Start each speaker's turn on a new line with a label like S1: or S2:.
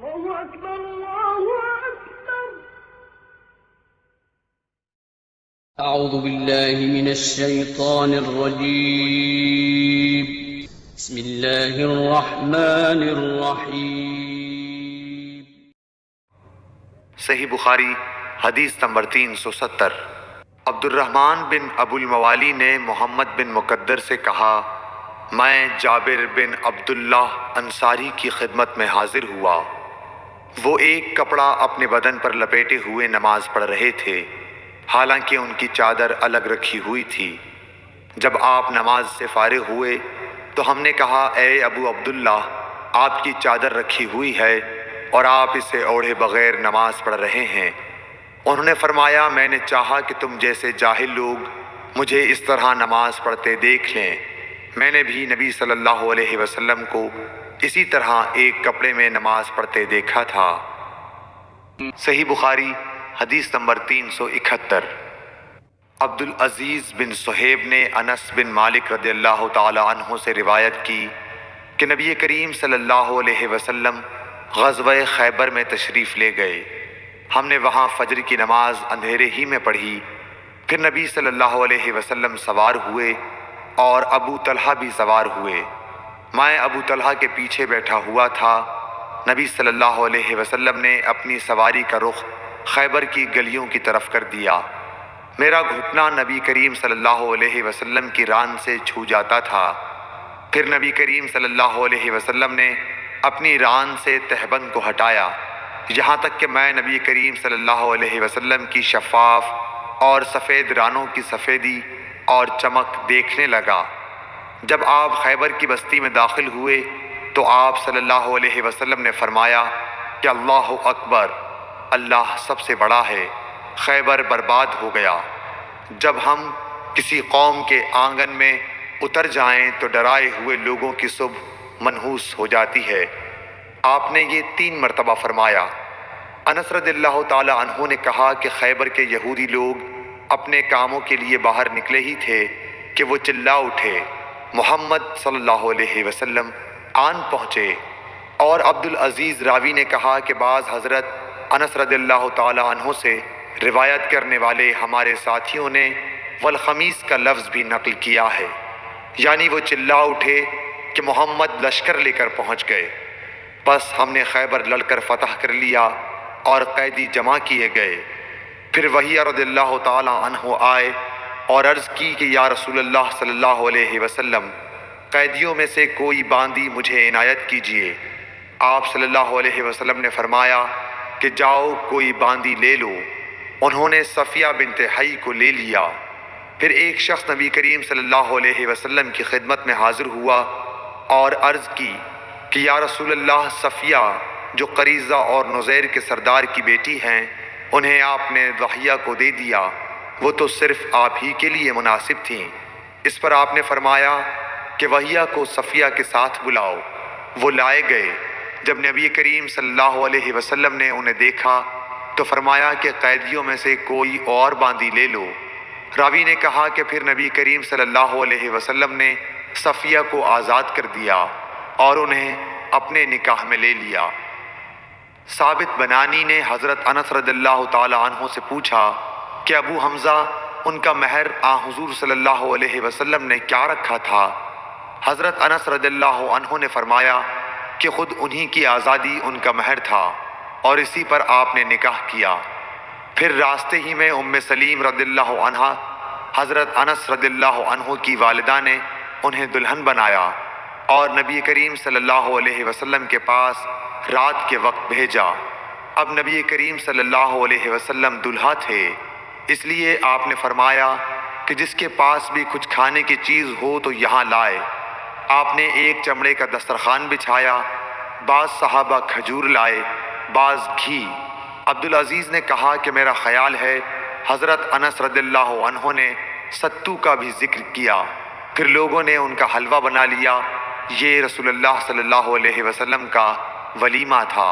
S1: الله أكبر الله أكبر.
S2: أعوذ بالله من الشيطان الرجيم. بسم الله الرحمن الرحيم.
S3: صحیح بخاری حدیث نمبر 370۔ عبد الرحمن بن ابو الموالی نے محمد بن مقدر سے کہا، میں جابر بن عبداللہ انصاری کی خدمت میں حاضر ہوا۔ وہ ایک کپڑا اپنے بدن پر لپیٹے ہوئے نماز پڑھ رہے تھے، حالانکہ ان کی چادر الگ رکھی ہوئی تھی۔ جب آپ نماز سے فارغ ہوئے تو ہم نے کہا، اے ابو عبداللہ، آپ کی چادر رکھی ہوئی ہے اور آپ اسے اوڑھے بغیر نماز پڑھ رہے ہیں۔ انہوں نے فرمایا، میں نے چاہا کہ تم جیسے جاہل لوگ مجھے اس طرح نماز پڑھتے دیکھ لیں۔ میں نے بھی نبی صلی اللہ علیہ وسلم کو اسی طرح ایک کپڑے میں نماز پڑھتے دیکھا تھا۔ صحیح بخاری حدیث نمبر 371۔ عبدالعزیز بن صہیب نے انس بن مالک رضی اللہ تعالی عنہ سے روایت کی کہ نبی کریم صلی اللہ علیہ وسلم غزوہ خیبر میں تشریف لے گئے۔ ہم نے وہاں فجر کی نماز اندھیرے ہی میں پڑھی۔ پھر نبی صلی اللہ علیہ وسلم سوار ہوئے اور ابو طلحہ بھی سوار ہوئے۔ میں ابو طلحہ کے پیچھے بیٹھا ہوا تھا۔ نبی صلی اللہ علیہ وسلم نے اپنی سواری کا رخ خیبر کی گلیوں کی طرف کر دیا۔ میرا گھٹنا نبی کریم صلی اللہ علیہ وسلم کی ران سے چھو جاتا تھا۔ پھر نبی کریم صلی اللہ علیہ وسلم نے اپنی ران سے تہبند کو ہٹایا، یہاں تک کہ میں نبی کریم صلی اللہ علیہ وسلم کی شفاف اور سفید رانوں کی سفیدی اور چمک دیکھنے لگا۔ جب آپ خیبر کی بستی میں داخل ہوئے تو آپ صلی اللہ علیہ وسلم نے فرمایا کہ اللہ اکبر، اللہ سب سے بڑا ہے، خیبر برباد ہو گیا۔ جب ہم کسی قوم کے آنگن میں اتر جائیں تو ڈرائے ہوئے لوگوں کی صبح منحوس ہو جاتی ہے۔ آپ نے یہ 3 مرتبہ فرمایا۔ انس رضی اللہ تعالی عنہ نے کہا کہ خیبر کے یہودی لوگ اپنے کاموں کے لیے باہر نکلے ہی تھے کہ وہ چلا اٹھے، محمد صلی اللہ علیہ وسلم آن پہنچے۔ اور عبدالعزیز راوی نے کہا کہ بعض حضرت انس رضی اللہ تعالی عنہ سے روایت کرنے والے ہمارے ساتھیوں نے والخمیس کا لفظ بھی نقل کیا ہے، یعنی وہ چلا اٹھے کہ محمد لشکر لے کر پہنچ گئے۔ بس ہم نے خیبر لڑ کر فتح کر لیا اور قیدی جمع کیے گئے۔ پھر وحی رضی اللہ تعالی عنہ آئے اور عرض کی کہ یا رسول اللہ صلی اللہ علیہ وسلم، قیدیوں میں سے کوئی باندی مجھے عنایت کیجیے۔ آپ صلی اللہ علیہ وسلم نے فرمایا کہ جاؤ کوئی باندی لے لو۔ انہوں نے صفیہ بنت حی کو لے لیا۔ پھر ایک شخص نبی کریم صلی اللہ علیہ وسلم کی خدمت میں حاضر ہوا اور عرض کی کہ یا رسول اللہ، صفیہ جو قریظہ اور نزیر کے سردار کی بیٹی ہیں، انہیں آپ نے ضحیہ کو دے دیا، وہ تو صرف آپ ہی کے لیے مناسب تھیں۔ اس پر آپ نے فرمایا کہ ضحیہ کو صفیہ کے ساتھ بلاؤ۔ وہ لائے گئے۔ جب نبی کریم صلی اللہ علیہ وسلم نے انہیں دیکھا تو فرمایا کہ قیدیوں میں سے کوئی اور باندی لے لو۔ راوی نے کہا کہ پھر نبی کریم صلی اللہ علیہ وسلم نے صفیہ کو آزاد کر دیا اور انہیں اپنے نکاح میں لے لیا۔ ثابت بنانی نے حضرت انس رضی اللہ تعالی عنہ سے پوچھا کہ ابو حمزہ، ان کا مہر حضور صلی اللہ علیہ وسلم نے کیا رکھا تھا؟ حضرت انس رضی اللہ عنہ نے فرمایا کہ خود انہی کی آزادی ان کا مہر تھا اور اسی پر آپ نے نکاح کیا۔ پھر راستے ہی میں ام سلیم رضی اللہ عنہ حضرت انس رضی اللہ عنہ کی والدہ نے انہیں دلہن بنایا اور نبی کریم صلی اللہ علیہ وسلم کے پاس رات کے وقت بھیجا۔ اب نبی کریم صلی اللہ علیہ وسلم دلہا تھے، اس لیے آپ نے فرمایا کہ جس کے پاس بھی کچھ کھانے کی چیز ہو تو یہاں لائے۔ آپ نے ایک چمڑے کا دسترخوان بچھایا، بعض صحابہ کھجور لائے، بعض گھی۔ عبدالعزیز نے کہا کہ میرا خیال ہے حضرت انس رضی اللہ عنہ نے ستو کا بھی ذکر کیا۔ پھر لوگوں نے ان کا حلوہ بنا لیا۔ یہ رسول اللہ صلی اللہ علیہ وسلم کا ولیمہ تھا۔